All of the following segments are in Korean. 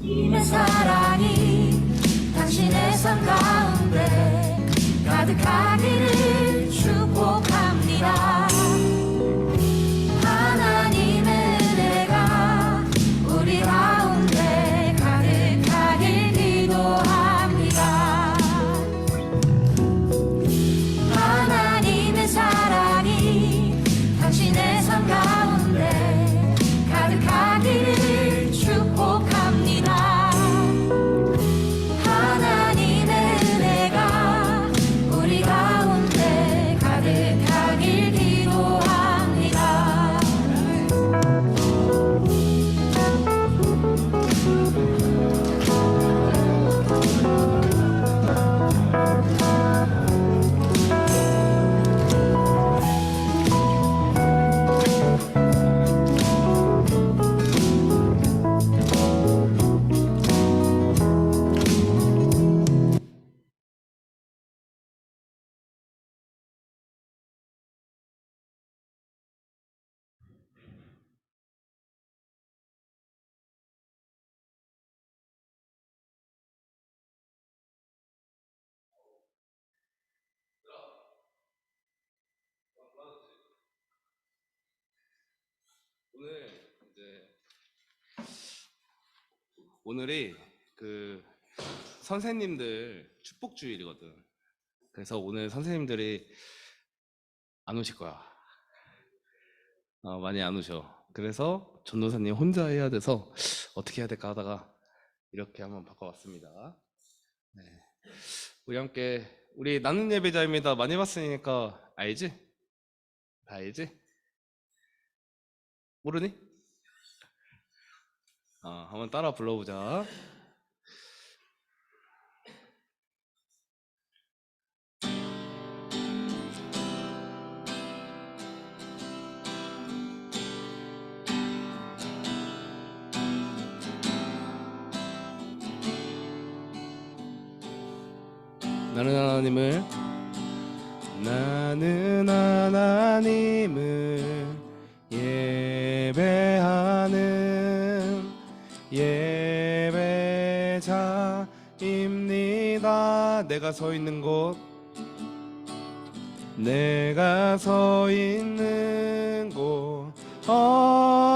님의 사랑이 당신의 삶 가운데 가득하기를 축복합니다. 하나님의 은혜가 우리 가운데 가득하길 기도합니다. 하나님의 사랑이 당신의 삶 가운데 가득하기를 축복합니다. 하나님의 은혜가 우리 가운데 가득하길 기도합니다. 오늘이 그 선생님들 축복주일이거든. 그래서 오늘 선생님들이 안 오실 거야. 많이 안 오셔. 그래서 전도사님 혼자 해야 돼서 어떻게 해야 될까 하다가 이렇게 한번 바꿔봤습니다. 네. 우리 함께 우리 나는 예배자입니다. 많이 봤으니까 알지? 다 알지? 모르니? 한번 따라 불러보자. 나는 하나님을 예배하는 예배자입니다. 내가 서 있는 곳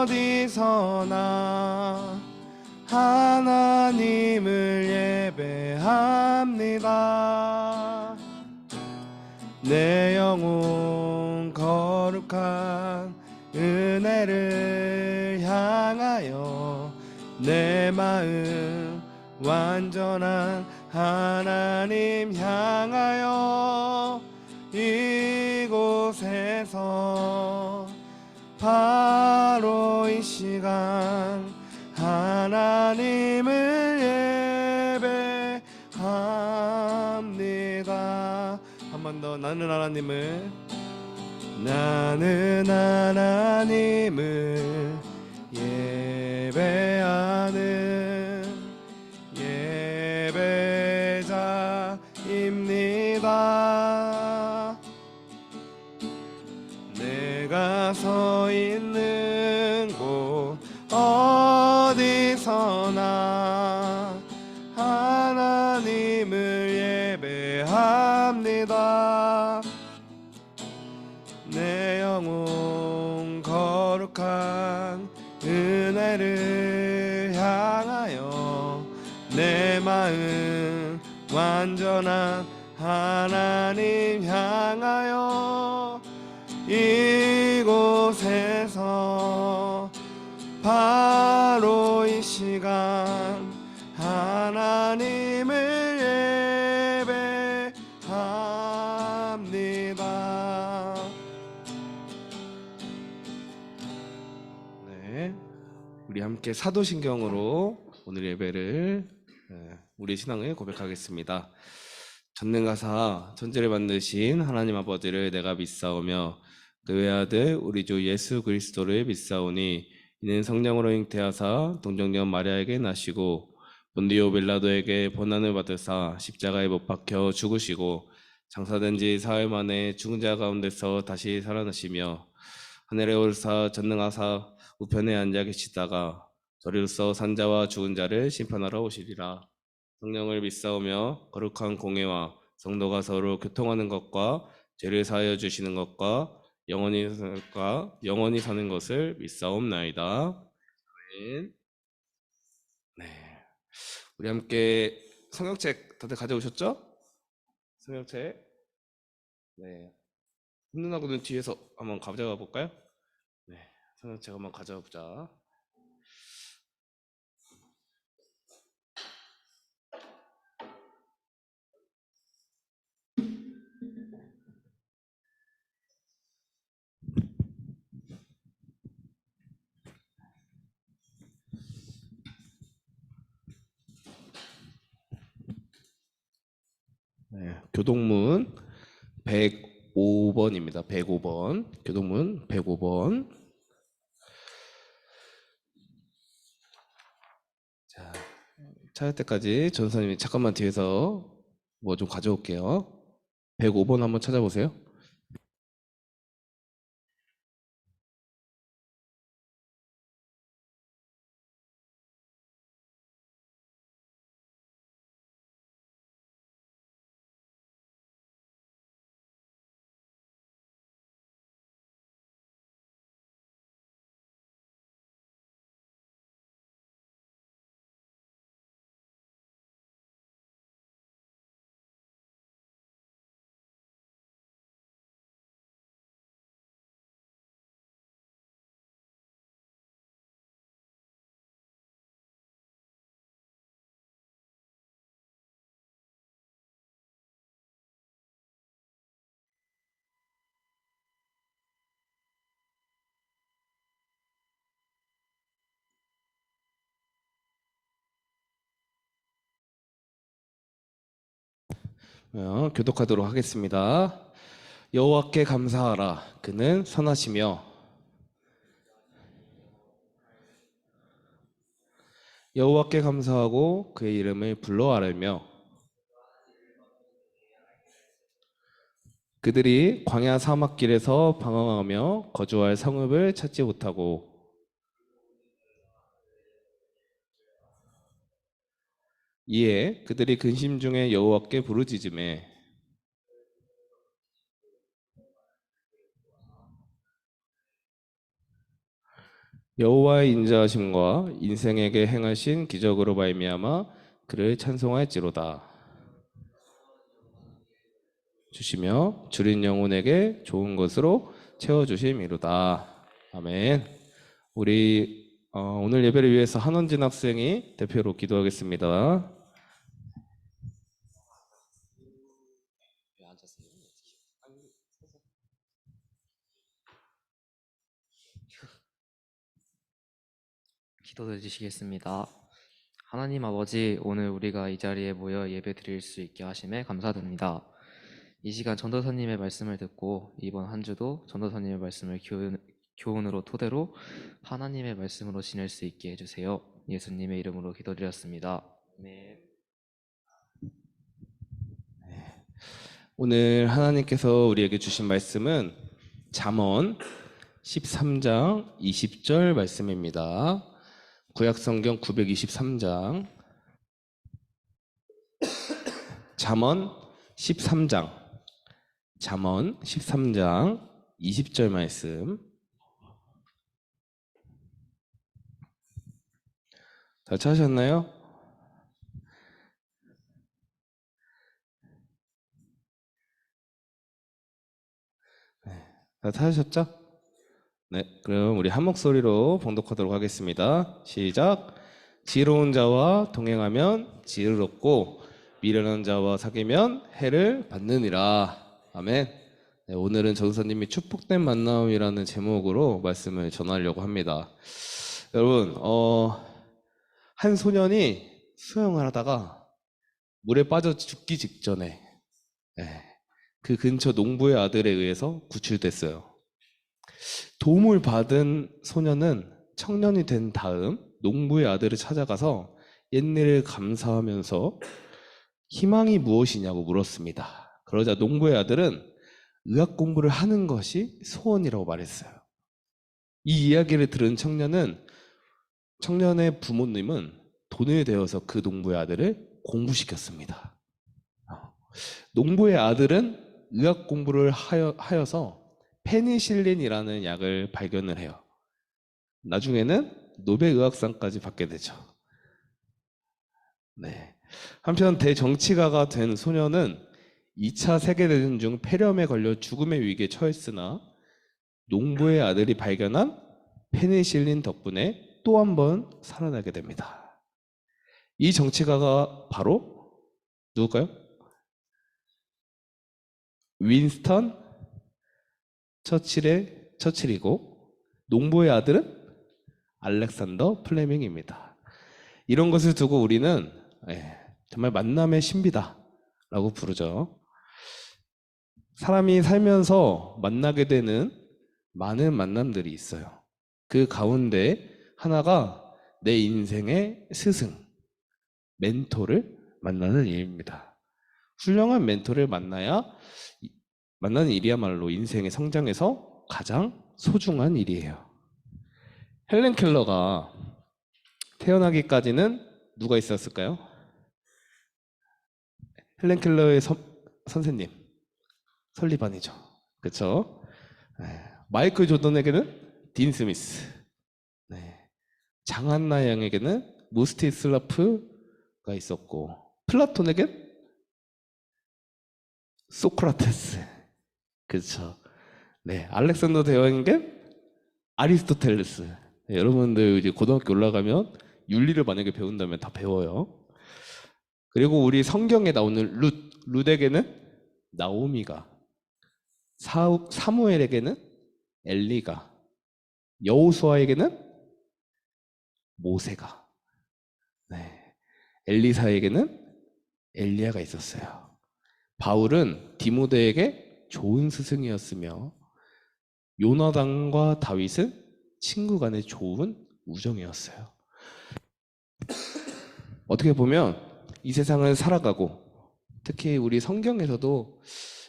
어디서나 하나님을 예배합니다. 내 영혼 거룩한 은혜를 향하여 내 마음 완전한 하나님 향하여 이곳에서 바로 이 시간 하나님을 예배합니다. 한 번 더. 나는 하나님을 예배하는 예배자입니다. 내가 서 있는 곳 어디서나 하나님을 예배합니다. 내 영혼 거룩한 은혜를 향하여 내 마음 완전한 하나님 향하여 이곳에서 바로 이 시간 하나님을 예배합니다. 네, 우리 함께 사도신경으로 오늘 예배를 우리의 신앙을 고백하겠습니다. 전능가사 천지를 만드신 하나님 아버지를 내가 믿사오며 그 외아들 우리 주 예수 그리스도를 믿사오니 이는 성령으로 잉태하사 동정녀 마리아에게 나시고 본디오 빌라도에게 고난을 받으사 십자가에 못 박혀 죽으시고 장사된 지 사흘 만에 죽은 자 가운데서 다시 살아나시며 하늘에 오르사 전능하사 우편에 앉아 계시다가 저리로서 산자와 죽은 자를 심판하러 오시리라. 성령을 믿사오며 거룩한 공예와 성도가 서로 교통하는 것과 죄를 사하여 주시는 것과 영원히 사는 것을 믿사옵나이다. 아멘. 네, 우리 함께 성경책 다들 가져오셨죠? 성경책. 네, 훈훈하고는 뒤에서 한번 가져가 볼까요? 네, 성경책 한번 가져와 보자. 네, 교동문 105번입니다. 105번. 교동문 105번. 자, 찾을 때까지 전사님이 잠깐만 뒤에서 뭐 좀 가져올게요. 105번 한번 찾아보세요. 교독하도록 하겠습니다. 여호와께 감사하라. 그는 선하시며 여호와께 감사하고 그의 이름을 불러 아뢰며 그들이 광야 사막길에서 방황하며 거주할 성읍을 찾지 못하고 이에 그들이 근심 중에 여호와께 부르짖으매 여호와의 인자하심과 인생에게 행하신 기적으로 말미암아 그를 찬송할지로다. 주시며 줄인 영혼에게 좋은 것으로 채워주심이로다. 아멘. 우리 오늘 예배를 위해서 한원진 학생이 대표로 기도하겠습니다. 기도드리시겠습니다. 하나님 아버지, 오늘 우리가 이 자리에 모여 예배 드릴 수 있게 하심에 감사드립니다. 이 시간 전도사님의 말씀을 듣고 이번 한 주도 전도사님의 말씀을 교훈으로 토대로 하나님의 말씀으로 지낼 수 있게 해주세요. 예수님의 이름으로 기도드렸습니다. 네. 오늘 하나님께서 우리에게 주신 말씀은 잠언 13장 20절 말씀입니다. 구약성경 923장 잠언 13장 20절 말씀. 다 찾으셨나요? 다 찾으셨죠? 네, 그럼 우리 한 목소리로 봉독하도록 하겠습니다. 시작. 지혜로운 자와 동행하면 지혜를 얻고 미련한 자와 사귀면 해를 받느니라. 아멘. 네, 오늘은 전도사님이 축복된 만남이라는 제목으로 말씀을 전하려고 합니다. 여러분, 한 소년이 수영을 하다가 물에 빠져 죽기 직전에 그 근처 농부의 아들에 의해서 구출됐어요. 도움을 받은 소년은 청년이 된 다음 농부의 아들을 찾아가서 옛일을 감사하면서 희망이 무엇이냐고 물었습니다. 그러자 농부의 아들은 의학 공부를 하는 것이 소원이라고 말했어요. 이 이야기를 들은 청년은 청년의 부모님은 돈을 대어서 그 농부의 아들을 공부시켰습니다. 농부의 아들은 의학 공부를 하여서 페니실린이라는 약을 발견을 해요. 나중에는 노벨의학상까지 받게 되죠. 네. 한편 대정치가가 된 소녀는 2차 세계대전 중 폐렴에 걸려 죽음의 위기에 처했으나 농부의 아들이 발견한 페니실린 덕분에 또 한 번 살아나게 됩니다. 이 정치가가 바로 누굴까요? 윈스턴 처칠이고 농부의 아들은 알렉산더 플레밍입니다. 이런 것을 두고 우리는 정말 만남의 신비다 라고 부르죠. 사람이 살면서 만나게 되는 많은 만남들이 있어요. 그 가운데 하나가 내 인생의 스승, 멘토를 만나는 일입니다. 훌륭한 멘토를 만나는 일이야말로 인생의 성장에서 가장 소중한 일이에요. 헬렌 켈러가 태어나기까지는 누가 있었을까요? 헬렌 켈러의 선생님 설리반이죠. 그렇죠? 마이클 조던에게는 딘 스미스, 장한나 양에게는 무스티슬라프가 있었고, 플라톤에겐 소크라테스, 그렇죠? 알렉산더 대왕에겐 아리스토텔레스. 여러분들 이제 고등학교 올라가면 윤리를 만약에 배운다면 다 배워요. 그리고 우리 성경에 나오는 룻에게는 나오미가, 사무엘에게는 엘리가, 여호수아에게는 모세가, 엘리사에게는 엘리야가 있었어요. 바울은 디모데에게 좋은 스승이었으며 요나단과 다윗은 친구 간의 좋은 우정이었어요. 어떻게 보면 이 세상을 살아가고 특히 우리 성경에서도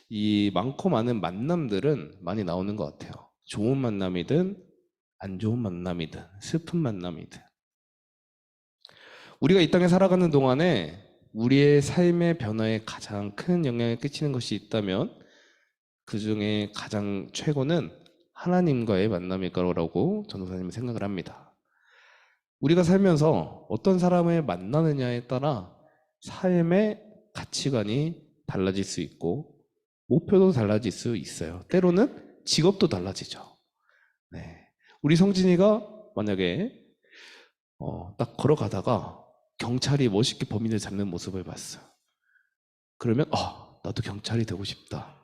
이 많고 많은 만남들은 많이 나오는 것 같아요. 좋은 만남이든 안 좋은 만남이든 슬픈 만남이든 우리가 이 땅에 살아가는 동안에 우리의 삶의 변화에 가장 큰 영향을 끼치는 것이 있다면 그 중에 가장 최고는 하나님과의 만남일 거라고 전도사님은 생각을 합니다. 우리가 살면서 어떤 사람을 만나느냐에 따라 삶의 가치관이 달라질 수 있고 목표도 달라질 수 있어요. 때로는 직업도 달라지죠. 우리 성진이가 만약에 딱 걸어가다가 경찰이 멋있게 범인을 잡는 모습을 봤어요. 그러면 나도 경찰이 되고 싶다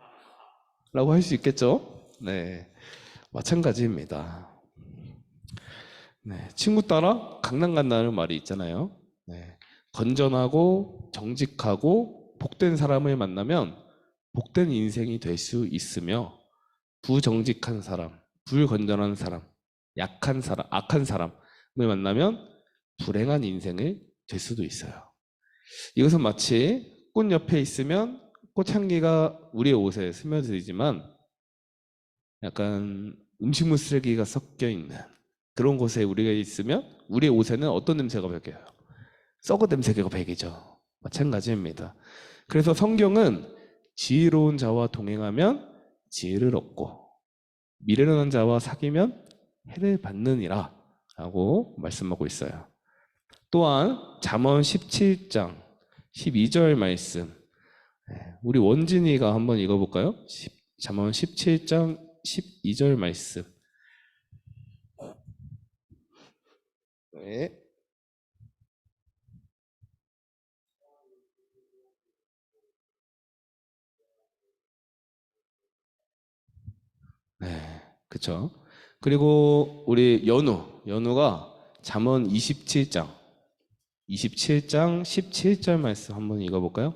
라고 할 수 있겠죠? 마찬가지입니다. 친구 따라 강남 간다는 말이 있잖아요. 건전하고 정직하고 복된 사람을 만나면 복된 인생이 될 수 있으며 부정직한 사람, 불건전한 사람, 약한 사람, 악한 사람을 만나면 불행한 인생을 될 수도 있어요. 이것은 마치 꽃 옆에 있으면 꽃향기가 우리의 옷에 스며들지만 약간 음식물 쓰레기가 섞여 있는 그런 곳에 우리가 있으면 우리의 옷에는 어떤 냄새가 배겨요? 썩은 냄새가 배기죠. 마찬가지입니다. 그래서 성경은 지혜로운 자와 동행하면 지혜를 얻고 미련한 자와 사귀면 해를 받느니라 라고 말씀하고 있어요. 또한 잠언 17장 12절 말씀 우리 원진이가 한번 읽어볼까요? 잠언 17장 12절 말씀. 그쵸. 그리고 우리 연우가 잠언 27장 17절 말씀 한번 읽어볼까요?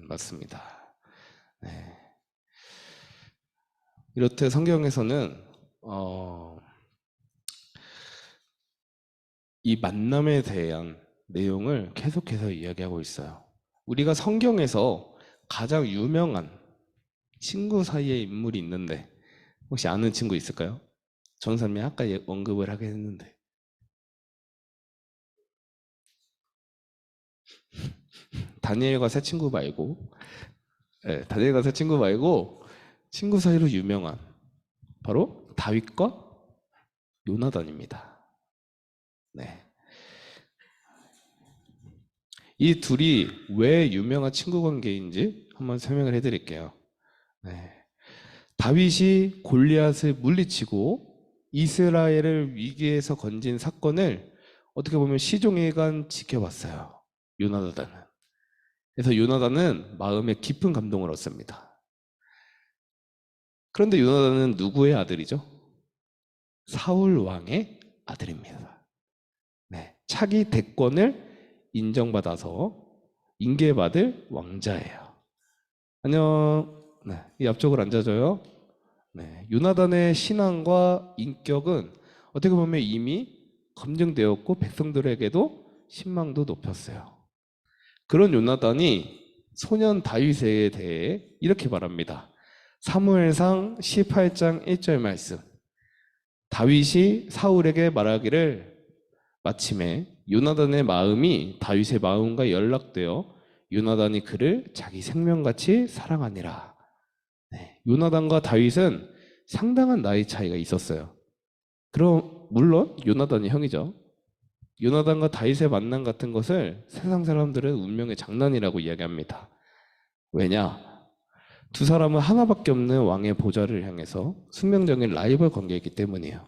맞습니다. 이렇듯 성경에서는 이 만남에 대한 내용을 계속해서 이야기하고 있어요. 우리가 성경에서 가장 유명한 친구 사이의 인물이 있는데 혹시 아는 친구 있을까요? 전사님이 아까 언급을 하긴 했는데 다니엘과 새 친구 말고 다니엘과 새 친구 말고 친구 사이로 유명한 바로 다윗과 요나단입니다. 네. 이 둘이 왜 유명한 친구 관계인지 한번 설명을 해드릴게요. 네. 다윗이 골리앗을 물리치고 이스라엘을 위기에서 건진 사건을 어떻게 보면 시종일관 지켜봤어요. 요나단은. 그래서 요나단은 마음에 깊은 감동을 얻습니다. 그런데 요나단은 누구의 아들이죠? 사울 왕의 아들입니다. 네. 차기 대권을 인정받아서 인계받을 왕자예요. 안녕. 네, 이 앞쪽으로 앉아줘요. 네, 요나단의 신앙과 인격은 어떻게 보면 이미 검증되었고 백성들에게도 신망도 높였어요. 그런 요나단이 소년 다윗에 대해 이렇게 말합니다. 사무엘상 18장 1절 말씀. 다윗이 사울에게 말하기를 마침에 요나단의 마음이 다윗의 마음과 연락되어 요나단이 그를 자기 생명같이 사랑하니라. 네, 요나단과 다윗은 상당한 나이 차이가 있었어요. 그럼 물론 요나단이 형이죠. 요나단과 다윗의 만남 같은 것을 세상 사람들은 운명의 장난이라고 이야기합니다. 왜냐? 두 사람은 하나밖에 없는 왕의 보좌를 향해서 숙명적인 라이벌 관계이기 때문이에요.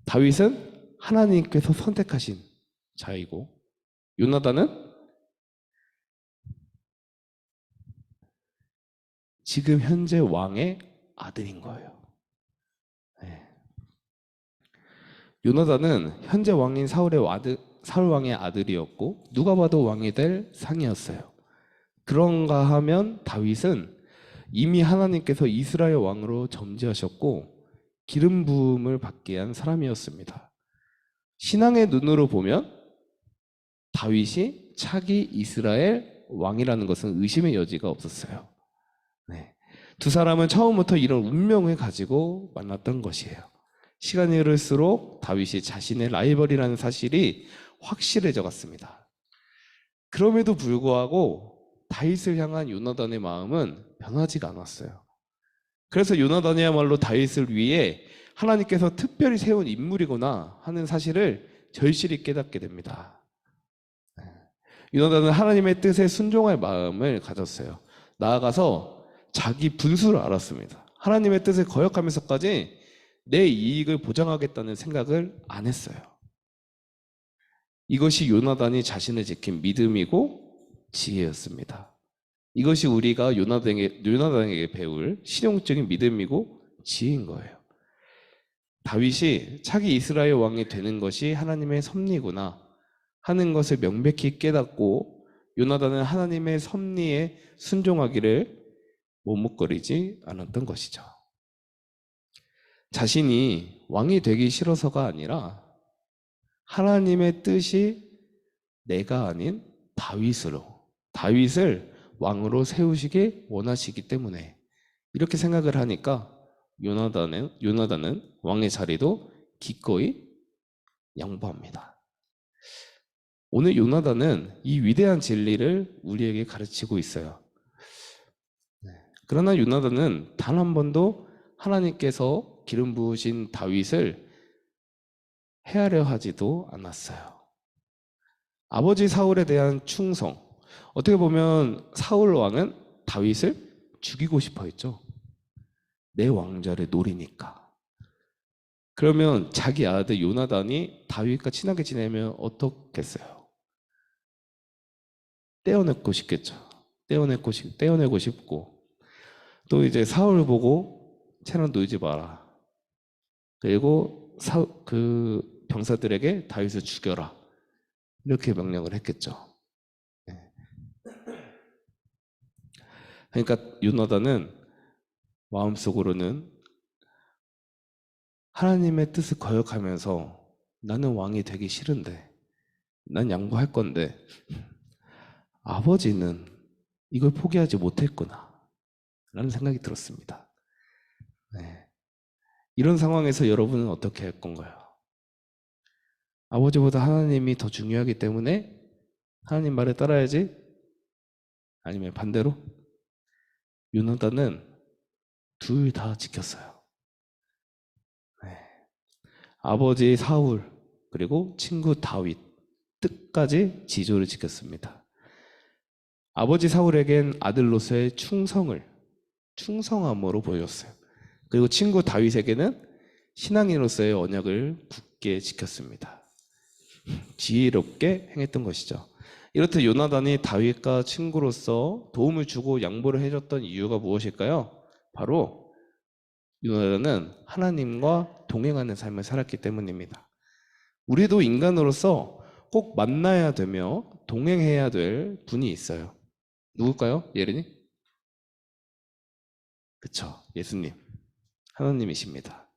다윗은 하나님께서 선택하신 자이고 요나단은 지금 현재 왕의 아들인 거예요. 네. 요나단은 현재 왕인 사울 왕의 아들이었고 누가 봐도 왕이 될 상이었어요. 그런가 하면 다윗은 이미 하나님께서 이스라엘 왕으로 점지하셨고 기름 부음을 받게 한 사람이었습니다. 신앙의 눈으로 보면 다윗이 차기 이스라엘 왕이라는 것은 의심의 여지가 없었어요. 네. 두 사람은 처음부터 이런 운명을 가지고 만났던 것이에요. 시간이 흐를수록 다윗이 자신의 라이벌이라는 사실이 확실해져 갔습니다. 그럼에도 불구하고 다윗을 향한 요나단의 마음은 변하지가 않았어요. 그래서 요나단이야말로 다윗을 위해 하나님께서 특별히 세운 인물이구나 하는 사실을 절실히 깨닫게 됩니다. 요나단은 하나님의 뜻에 순종할 마음을 가졌어요. 나아가서 자기 분수를 알았습니다. 하나님의 뜻을 거역하면서까지 내 이익을 보장하겠다는 생각을 안 했어요. 이것이 요나단이 자신을 지킨 믿음이고 지혜였습니다. 이것이 우리가 요나단에게 배울 실용적인 믿음이고 지혜인 거예요. 다윗이 차기 이스라엘 왕이 되는 것이 하나님의 섭리구나 하는 것을 명백히 깨닫고 요나단은 하나님의 섭리에 순종하기를 머뭇거리지 않았던 것이죠. 자신이 왕이 되기 싫어서가 아니라 하나님의 뜻이 내가 아닌 다윗을 왕으로 세우시길 원하시기 때문에 이렇게 생각을 하니까 요나단은 왕의 자리도 기꺼이 양보합니다. 오늘 요나단은 이 위대한 진리를 우리에게 가르치고 있어요. 그러나 요나단은 단 한 번도 하나님께서 기름 부으신 다윗을 해하려 하지도 않았어요. 아버지 사울에 대한 충성. 어떻게 보면 사울 왕은 다윗을 죽이고 싶어 했죠. 내 왕좌를 노리니까. 그러면 자기 아들 요나단이 다윗과 친하게 지내면 어떻겠어요? 떼어내고 싶겠죠. 떼어내고 싶고 또 이제 사울 보고 채널 놓지 마라. 그리고 그 병사들에게 다윗을 죽여라. 이렇게 명령을 했겠죠. 그러니까 요나단은 마음속으로는 하나님의 뜻을 거역하면서 나는 왕이 되기 싫은데 난 양보할 건데 아버지는 이걸 포기하지 못했구나 라는 생각이 들었습니다. 네. 이런 상황에서 여러분은 어떻게 할 건가요? 아버지보다 하나님이 더 중요하기 때문에 하나님 말에 따라야지? 아니면 반대로? 요나단은 둘 다 지켰어요. 네. 아버지 사울 그리고 친구 다윗 뜻까지 지조를 지켰습니다. 아버지 사울에겐 아들로서의 충성함으로 보였어요. 그리고 친구 다윗에게는 신앙인으로서의 언약을 굳게 지켰습니다. 지혜롭게 행했던 것이죠. 이렇듯 요나단이 다윗과 친구로서 도움을 주고 양보를 해줬던 이유가 무엇일까요? 바로 요나단은 하나님과 동행하는 삶을 살았기 때문입니다. 우리도 인간으로서 꼭 만나야 되며 동행해야 될 분이 있어요. 누굴까요? 예린이? 그쵸, 예수님, 하나님이십니다.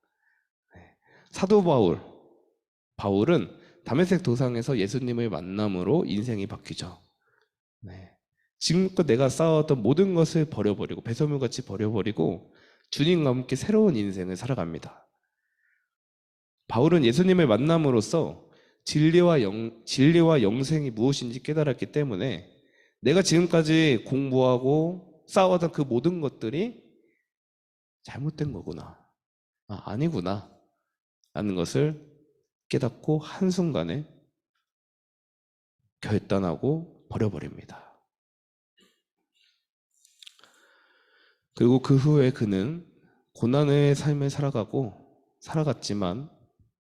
네. 사도 바울은 다메섹 도상에서 예수님을 만남으로 인생이 바뀌죠. 네. 지금껏 내가 쌓아왔던 모든 것을 버려버리고 배설물같이 버려버리고 주님과 함께 새로운 인생을 살아갑니다. 바울은 예수님을 만남으로써 진리와 영생이 무엇인지 깨달았기 때문에 내가 지금까지 공부하고 쌓아왔던 그 모든 것들이 잘못된 거구나, 아니구나 라는 것을 깨닫고 한순간에 결단하고 버려버립니다. 그리고 그 후에 그는 고난의 삶을 살아갔지만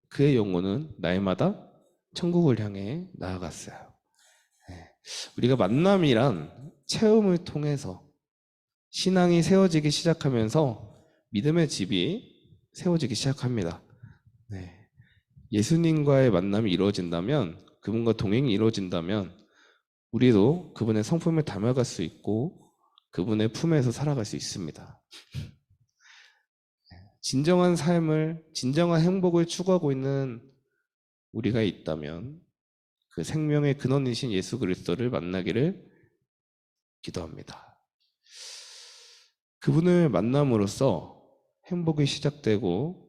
그의 영혼은 날마다 천국을 향해 나아갔어요. 우리가 만남이란 체험을 통해서 신앙이 세워지기 시작하면서 믿음의 집이 세워지기 시작합니다. 예수님과의 만남이 이루어진다면, 그분과 동행이 이루어진다면 우리도 그분의 성품을 닮아갈 수 있고 그분의 품에서 살아갈 수 있습니다. 진정한 행복을 추구하고 있는 우리가 있다면 그 생명의 근원이신 예수 그리스도를 만나기를 기도합니다. 그분을 만남으로써 행복이 시작되고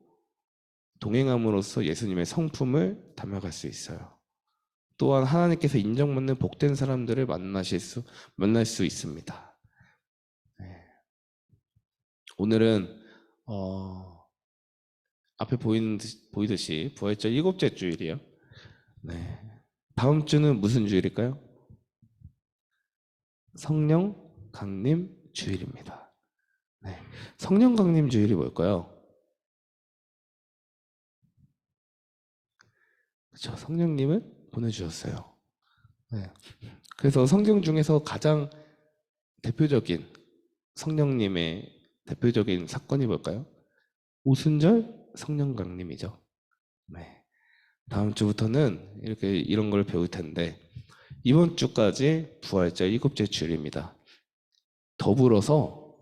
동행함으로써 예수님의 성품을 담아갈 수 있어요. 또한 하나님께서 인정받는 복된 사람들을 만날 수 있습니다. 오늘은 앞에 보이듯이 부활절 7째 주일이에요. 다음 주는 무슨 주일일까요? 성령 강림 주일입니다. 성령 강림 주일이 뭘까요? 그렇죠, 성령님을 보내주셨어요. 그래서 성경 중에서 가장 대표적인 성령님의 대표적인 사건이 뭘까요? 오순절 성령 강림이죠. 다음 주부터는 이런 걸 배울 텐데 이번 주까지 부활절 7째 주일입니다. 더불어서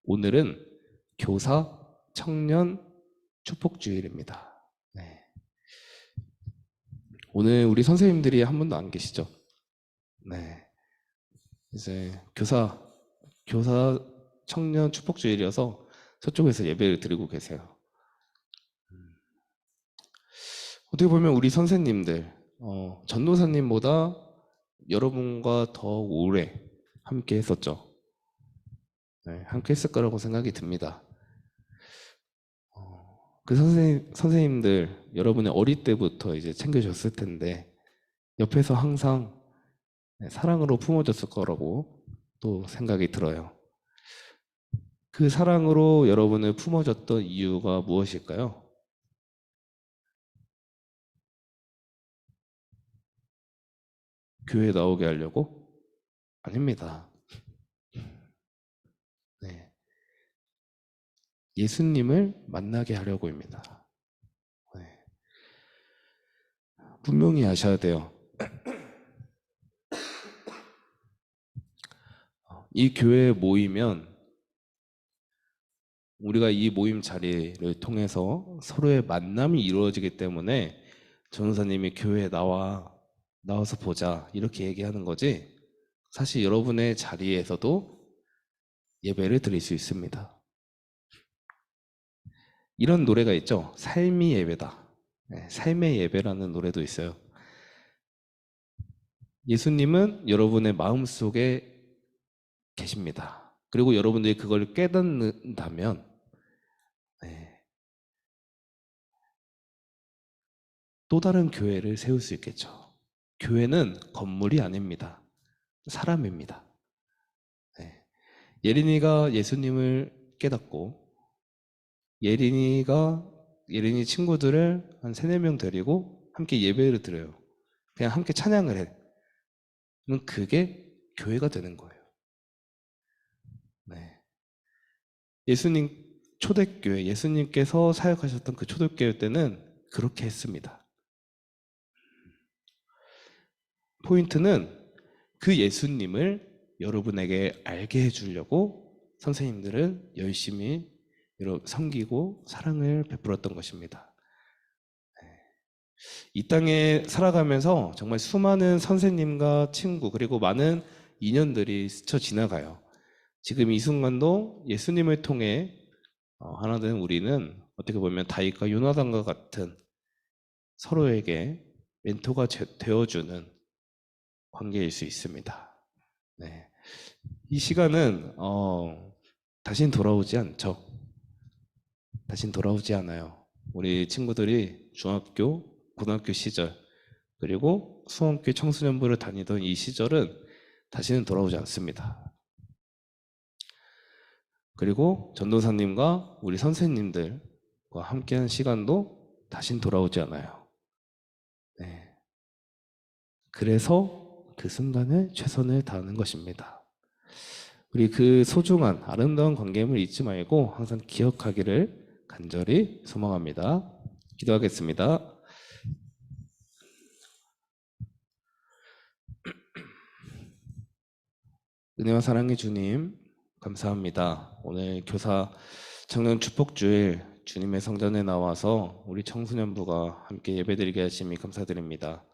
오늘은 교사 청년 축복 주일입니다. 오늘 우리 선생님들이 한 분도 안 계시죠? 이제 교사 청년 축복 주일이어서 저쪽에서 예배를 드리고 계세요. 어떻게 보면 우리 선생님들, 전도사님보다 여러분과 더 오래 함께 했었죠. 함께 했을 거라고 생각이 듭니다. 그 선생님들 여러분의 어릴 때부터 이제 챙겨줬을 텐데 옆에서 항상 사랑으로 품어줬을 거라고 또 생각이 들어요. 그 사랑으로 여러분을 품어줬던 이유가 무엇일까요? 교회 나오게 하려고? 아닙니다. 예수님을 만나게 하려고입니다. 분명히 아셔야 돼요. 이 교회에 모이면 우리가 이 모임 자리를 통해서 서로의 만남이 이루어지기 때문에 전도사님이 교회에 나와 나와서 보자 이렇게 얘기하는 거지 사실 여러분의 자리에서도 예배를 드릴 수 있습니다. 이런 노래가 있죠. 삶이 예배다. 네, 삶의 예배라는 노래도 있어요. 예수님은 여러분의 마음속에 계십니다. 그리고 여러분들이 그걸 깨닫는다면 네, 또 다른 교회를 세울 수 있겠죠. 교회는 건물이 아닙니다. 사람입니다. 네. 예린이가 예수님을 깨닫고 예린이 친구들을 한 3, 4명 데리고 함께 예배를 드려요. 그냥 함께 찬양을 해. 그럼 그게 교회가 되는 거예요. 네. 예수님 초대교회, 예수님께서 사역하셨던 그 초대교회 때는 그렇게 했습니다. 포인트는 그 예수님을 여러분에게 알게 해주려고 선생님들은 열심히 섬기고 사랑을 베풀었던 것입니다. 이 땅에 살아가면서 정말 수많은 선생님과 친구 그리고 많은 인연들이 스쳐 지나가요. 지금 이 순간도 예수님을 통해 하나 된 우리는 어떻게 보면 다윗과 요나단과 같은 서로에게 멘토가 되어주는 관계일 수 있습니다. 네. 이 시간은 다신 돌아오지 않죠. 다신 돌아오지 않아요. 우리 친구들이 중학교, 고등학교 시절 그리고 수험교 청소년부를 다니던 이 시절은 다시는 돌아오지 않습니다. 그리고 전도사님과 우리 선생님들과 함께한 시간도 다신 돌아오지 않아요. 네. 그래서 그 순간에 최선을 다하는 것입니다. 우리 그 소중한 아름다운 관계임을 잊지 말고 항상 기억하기를 간절히 소망합니다. 기도하겠습니다. 은혜와 사랑의 주님, 감사합니다. 오늘 교사 청년 축복주일 주님의 성전에 나와서 우리 청소년부가 함께 예배드리게 하심이 감사드립니다.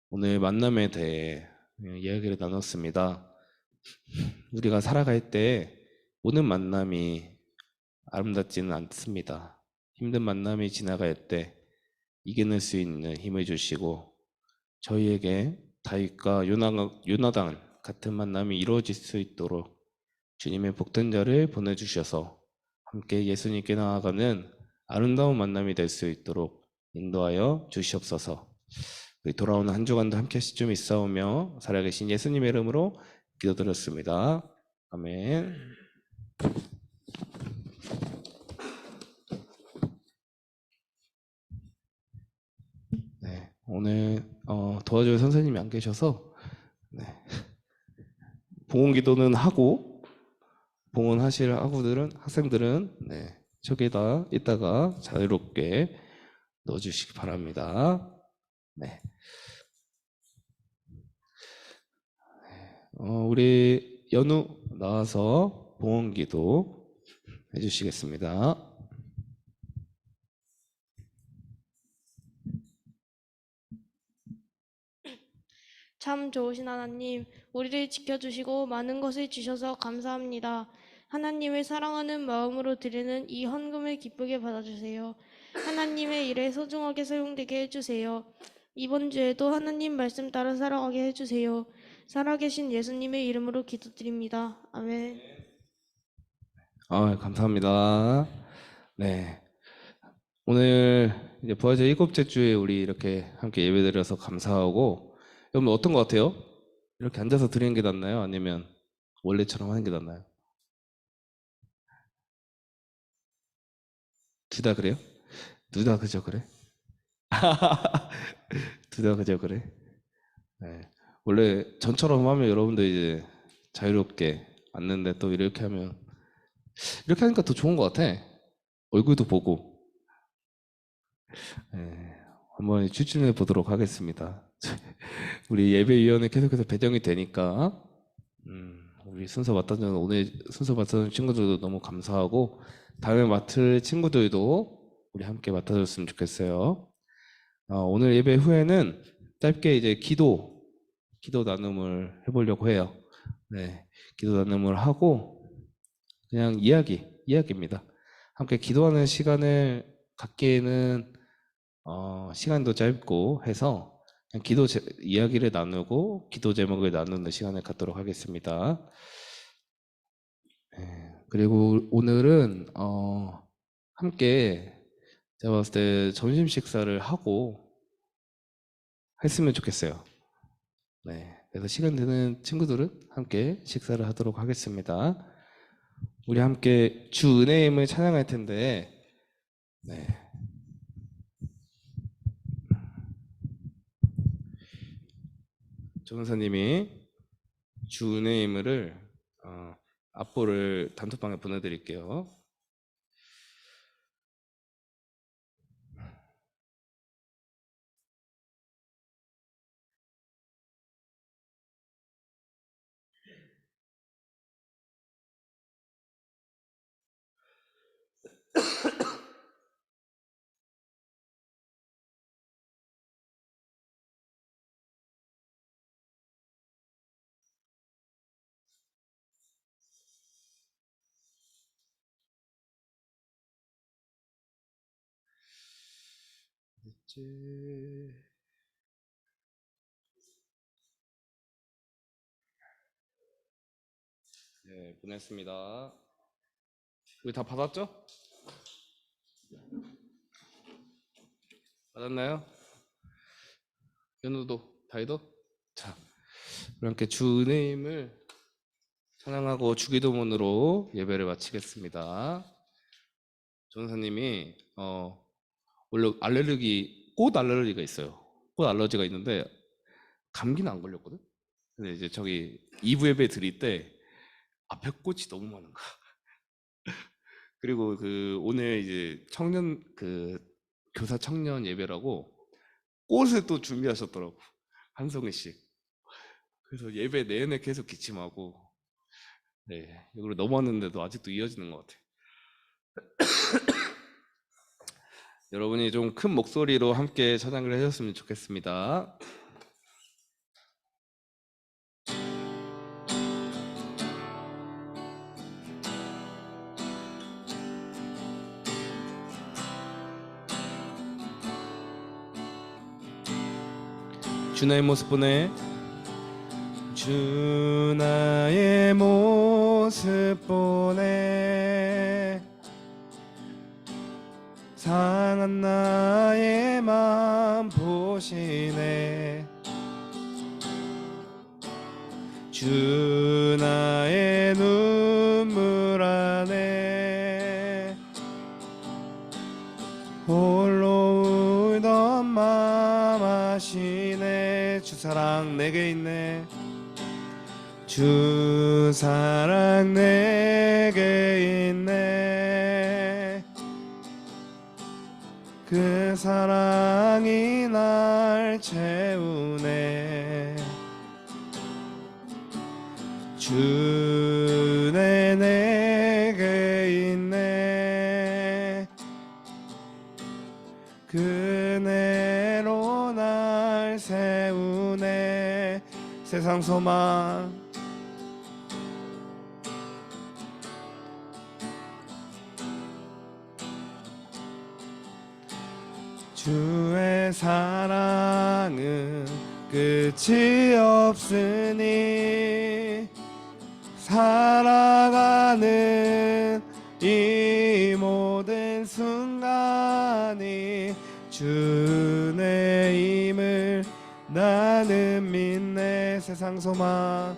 오늘 만남에 대해 이야기를 나눴습니다. 우리가 살아갈 때 모든 만남이 아름답지는 않습니다. 힘든 만남이 지나갈 때 이겨낼 수 있는 힘을 주시고 저희에게 다윗과 요나단 같은 만남이 이루어질 수 있도록 주님의 복된 자를 보내주셔서 함께 예수님께 나아가는 아름다운 만남이 될 수 있도록 인도하여 주시옵소서. 우리 돌아오는 한 주간도 함께 하실 줄 믿사오며 살아계신 예수님의 이름으로 기도드렸습니다. 아멘. 네, 오늘 도와줄 선생님이 안 계셔서 네. 봉헌기도는 하고 봉헌하실 학생들은 네, 저기다 이따가 자유롭게 넣어주시기 바랍니다. 네. 우리 연우 나와서 봉헌기도 해주시겠습니다. 참 좋으신 하나님, 우리를 지켜주시고 많은 것을 주셔서 감사합니다. 하나님을 사랑하는 마음으로 드리는 이 헌금을 기쁘게 받아주세요. 하나님의 일에 소중하게 사용되게 해주세요. 이번 주에도 하나님 말씀 따라 살아가게 해주세요. 살아계신 예수님의 이름으로 기도드립니다. 아멘. 감사합니다. 네. 오늘 이제 부활절 7째 주에 우리 이렇게 함께 예배드려서 감사하고 여러분 어떤 것 같아요? 이렇게 앉아서 드리는 게 낫나요? 아니면 원래처럼 하는 게 낫나요? 둘 다 그래요? 둘 다 그저 그래? 둘 다 그저 그래? 네. 원래 전처럼 하면 여러분들 이제 자유롭게 앉는데 또 이렇게 하면 이렇게 하니까 더 좋은 것 같아. 얼굴도 보고. 네. 한번 추진해 보도록 하겠습니다. 우리 예배위원회 계속해서 배정이 되니까 우리 순서 맡아주는 오늘 순서 맡아주는 친구들도 너무 감사하고 다음에 맡을 친구들도 우리 함께 맡아줬으면 좋겠어요. 오늘 예배 후에는 짧게 이제 기도 나눔을 해보려고 해요. 네, 기도 나눔을 하고 그냥 이야기입니다. 함께 기도하는 시간을 갖기에는 시간도 짧고 해서 그냥 이야기를 나누고 기도 제목을 나누는 시간을 갖도록 하겠습니다. 네, 그리고 오늘은 함께 제가 봤을 때 점심 식사를 하고 했으면 좋겠어요. 네, 그래서 시간 되는 친구들은 함께 식사를 하도록 하겠습니다. 우리 함께 주 은혜임을 찬양할 텐데, 네. 조은사님이 주 은혜임을 앞보를 단톡방에 보내드릴게요. 네, 보냈습니다. 우리 다 받았죠? 받았나요? 연우도, 다이도? 자, 우리 함께 주 은혜임을 찬양하고 주기도문으로 예배를 마치겠습니다. 전사님이 원래 꽃 알레르기가 있어요. 꽃 알러지가 있는데 감기는 안 걸렸거든. 근데 이제 저기 2부 예배 드릴 때 앞에 꽃이 너무 많은 거야. 그리고 오늘 이제 교사 청년 예배라고 꽃을 또 준비하셨더라고. 한 송이씩. 그래서 예배 내내 계속 기침하고, 네, 이걸 넘었는데도 아직도 이어지는 것 같아. 여러분이 좀 큰 목소리로 함께 찬양을 해줬으면 좋겠습니다. 주 나의 모습 보내. 주 나의 모습 보내. 상한 나의 맘 보시네. 주 나의 눈물 안에 홀로 울던 맘 아시네. 주 사랑 내게 있네. 주 사랑 내게 있네. 그 사랑이 날 채우네. 주 내게 있네. 그네로 날 세우네. 세상 소망 주의 사랑은 끝이 없으니 살아가는 이 모든 순간이 주의 힘을 나는 믿네. 세상 소망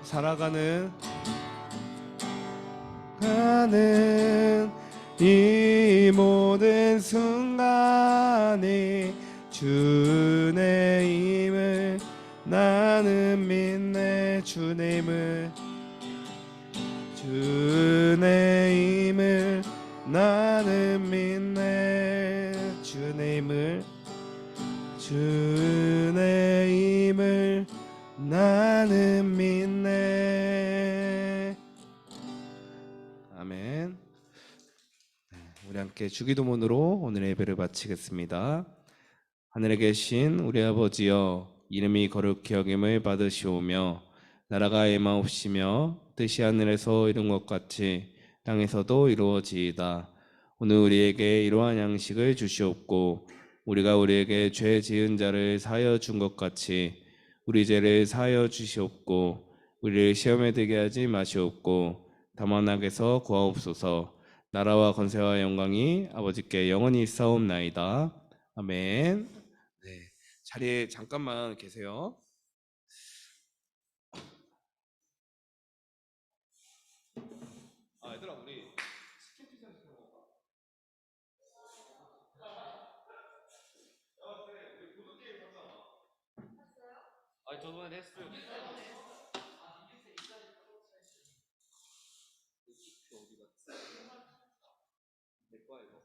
살아가는 이 모든 순간이 주의 힘을 나는 믿네. 주의 힘을 나는 믿네. 주의 힘을 주의 힘을 나는 믿네. 아멘. 우리 함께 주기도문으로 오늘의 예배를 마치겠습니다. 하늘에 계신 우리 아버지여, 이름이 거룩히 여김을 받으시오며 나라가 임하옵시며 뜻이 하늘에서 이룬 것 같이 땅에서도 이루어지이다. 오늘 우리에게 이러한 양식을 주시옵고 우리가 우리에게 죄 지은 자를 사하여 준 것 같이 우리 죄를 사하여 주시옵고 우리를 시험에 들게 하지 마시옵고 다만 악에서 구하옵소서. 나라와 권세와 영광이 아버지께 영원히 있사옵나이다. 아멘. 네, 자리에 잠깐만 계세요. 얘들아, 우리 스케치장 좀 해볼까? 그래, 우리 보드게임 하자. 아, 저번에 했어요. 어디 갔어? 내 거야 이거.